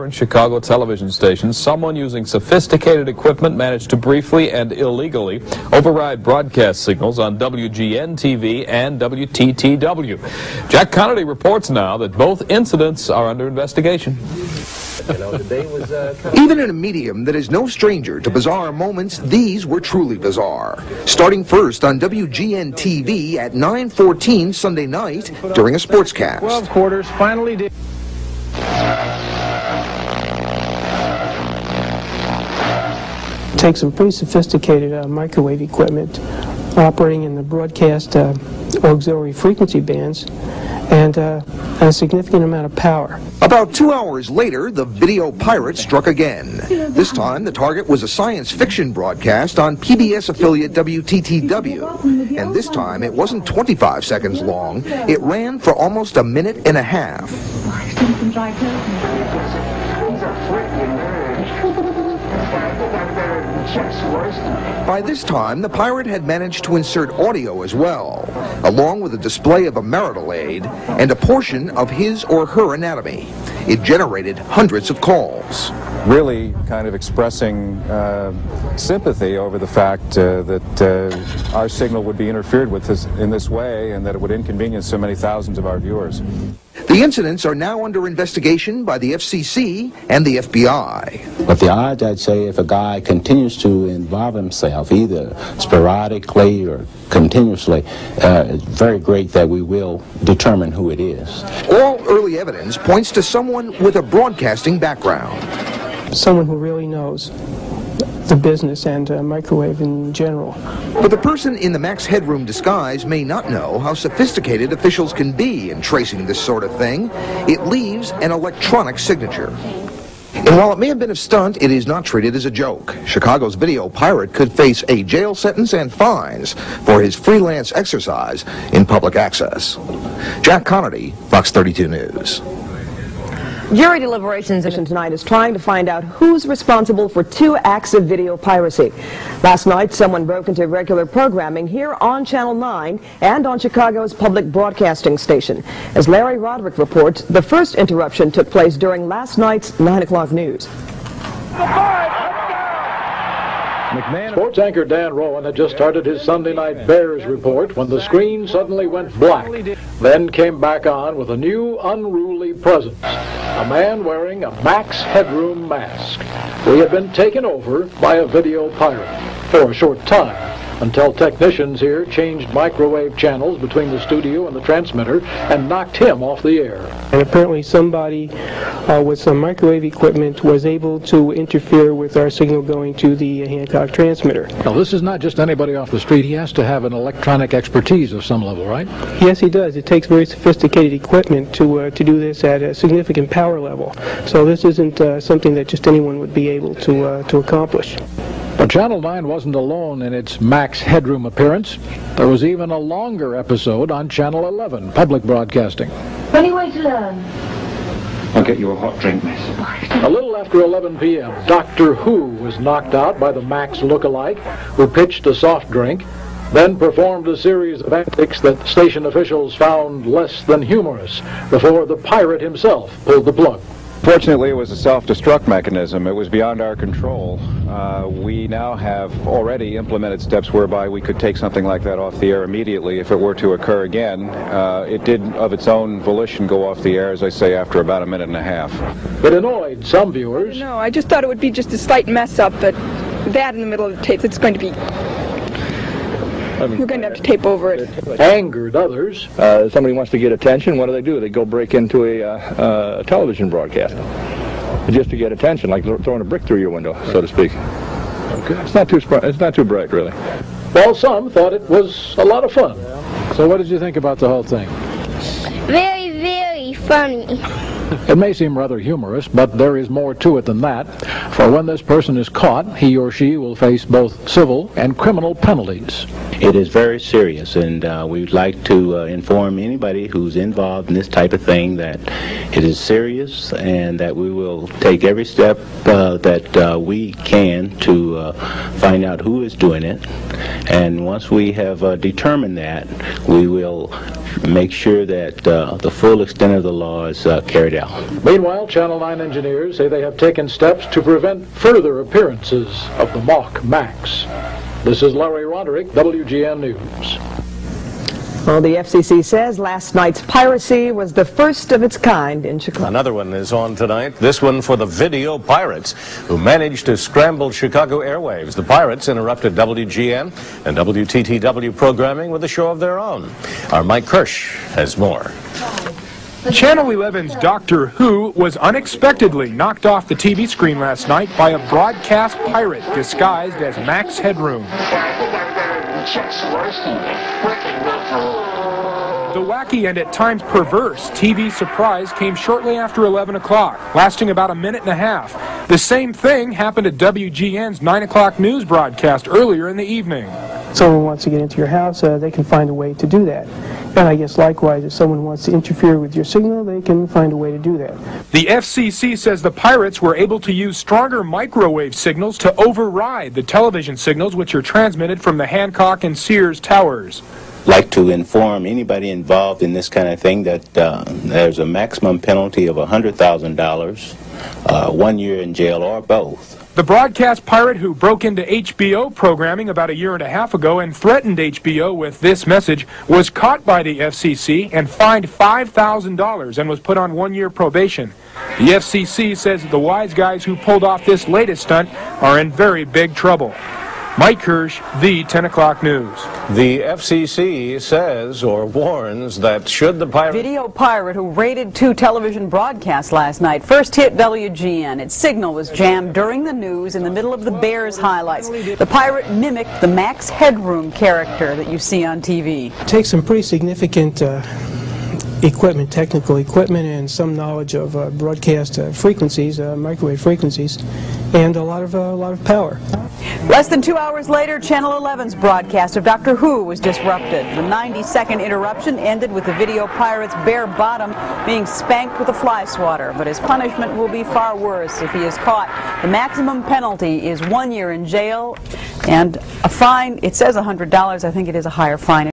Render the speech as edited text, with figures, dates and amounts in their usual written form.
In Chicago television stations, someone using sophisticated equipment managed to briefly and illegally override broadcast signals on WGN-TV and WTTW. Jack Connolly reports now that both incidents are under investigation. Even in a medium that is no stranger to bizarre moments, these were truly bizarre. Starting first on WGN-TV at 9:14 Sunday night during a sportscast. 12 quarters finally did. Take some pretty sophisticated microwave equipment operating in the broadcast auxiliary frequency bands and a significant amount of power. About 2 hours later, the video pirate struck again. This time, the target was a science fiction broadcast on PBS affiliate WTTW. And this time, it wasn't 25 seconds long. It ran for almost a minute and a half. By this time, the pirate had managed to insert audio as well, along with a display of a marital aid and a portion of his or her anatomy. It generated hundreds of calls. Really kind of expressing sympathy over the fact that our signal would be interfered with in this way and that it would inconvenience so many thousands of our viewers. The incidents are now under investigation by the FCC and the FBI. But the odds, I'd say, if a guy continues to involve himself, either sporadically or continuously, it's very great that we will determine who it is. All early evidence points to someone with a broadcasting background. Someone who really knows the business and microwave in general. But the person in the Max Headroom disguise may not know how sophisticated officials can be in tracing this sort of thing. It leaves an electronic signature. And while it may have been a stunt, it is not treated as a joke. Chicago's video pirate could face a jail sentence and fines for his freelance exercise in public access. Jack Connolly, Fox 32 News. Jury deliberations tonight is trying to find out who's responsible for 2 acts of video piracy. Last night, someone broke into regular programming here on Channel 9 and on Chicago's public broadcasting station. As Larry Roderick reports, the first interruption took place during last night's 9 o'clock news. Sports anchor Dan Rowan had just started his Sunday night Bears report when the screen suddenly went black, then came back on with a new unruly presence, a man wearing a Max Headroom mask. We had been taken over by a video pirate for a short time, until technicians here changed microwave channels between the studio and the transmitter and knocked him off the air. And apparently somebody with some microwave equipment was able to interfere with our signal going to the Hancock transmitter. Now, this is not just anybody off the street. He has to have an electronic expertise of some level, right? Yes, he does. It takes very sophisticated equipment to do this at a significant power level. So this isn't something that just anyone would be able to accomplish. But Channel 9 wasn't alone in its Max Headroom appearance. There was even a longer episode on Channel 11, public broadcasting. Any way to learn? I'll get you a hot drink, miss. A little after 11 p.m., Doctor Who was knocked out by the Max look-alike, who pitched a soft drink, then performed a series of antics that station officials found less than humorous before the pirate himself pulled the plug. Fortunately, it was a self-destruct mechanism. It was beyond our control. We now have already implemented steps whereby we could take something like that off the air immediately if it were to occur again. It did, of its own volition, go off the air, as I say, after about a minute and a half. It annoyed some viewers. No, I just thought it would be just a slight mess-up, but that in the middle of the tape, it's going to be... You're going to have to tape over it. Angered others. Somebody wants to get attention, what do? They go break into a television broadcast. Just to get attention, like throwing a brick through your window, so to speak. Okay. It's not too bright, really. Well, some thought it was a lot of fun. So what did you think about the whole thing? Very, very funny. It may seem rather humorous, but there is more to it than that. For when this person is caught, he or she will face both civil and criminal penalties. It is very serious, and we'd like to inform anybody who's involved in this type of thing that it is serious and that we will take every step that we can to find out who is doing it. And once we have determined that, we will make sure that the full extent of the law is carried out. Meanwhile, Channel 9 engineers say they have taken steps to prevent further appearances of the mock Max. This is Larry Roderick, WGN News. Well, the FCC says last night's piracy was the first of its kind in Chicago. Another one is on tonight, this one for the video pirates who managed to scramble Chicago airwaves. The pirates interrupted WGN and WTTW programming with a show of their own. Our Mike Kirsch has more. Channel 11's Doctor Who was unexpectedly knocked off the TV screen last night by a broadcast pirate disguised as Max Headroom. The wacky and at times perverse TV surprise came shortly after 11 o'clock, lasting about a minute and a half. The same thing happened at WGN's 9 o'clock news broadcast earlier in the evening. Someone wants to get into your house, they can find a way to do that. And I guess likewise, if someone wants to interfere with your signal, they can find a way to do that. The FCC says the pirates were able to use stronger microwave signals to override the television signals which are transmitted from the Hancock and Sears towers. Like to inform anybody involved in this kind of thing that there's a maximum penalty of $100,000, 1 year in jail, or both. The broadcast pirate who broke into HBO programming about a year and a half ago and threatened HBO with this message was caught by the FCC and fined $5,000 and was put on 1 year probation. The FCC says the wise guys who pulled off this latest stunt are in very big trouble. Mike Hirsch, the 10 o'clock news. The FCC says or warns that should the pirate... Video pirate who raided 2 television broadcasts last night first hit WGN. Its signal was jammed during the news in the middle of the Bears highlights. The pirate mimicked the Max Headroom character that you see on TV. It takes some pretty significant equipment, technical equipment, and some knowledge of broadcast frequencies, microwave frequencies, and a lot of power. Less than 2 hours later, Channel 11's broadcast of Doctor Who was disrupted. The 90-second interruption ended with the video pirate's bare bottom being spanked with a fly swatter, but his punishment will be far worse if he is caught. The maximum penalty is 1 year in jail and a fine. It says $100. I think it is a higher fine.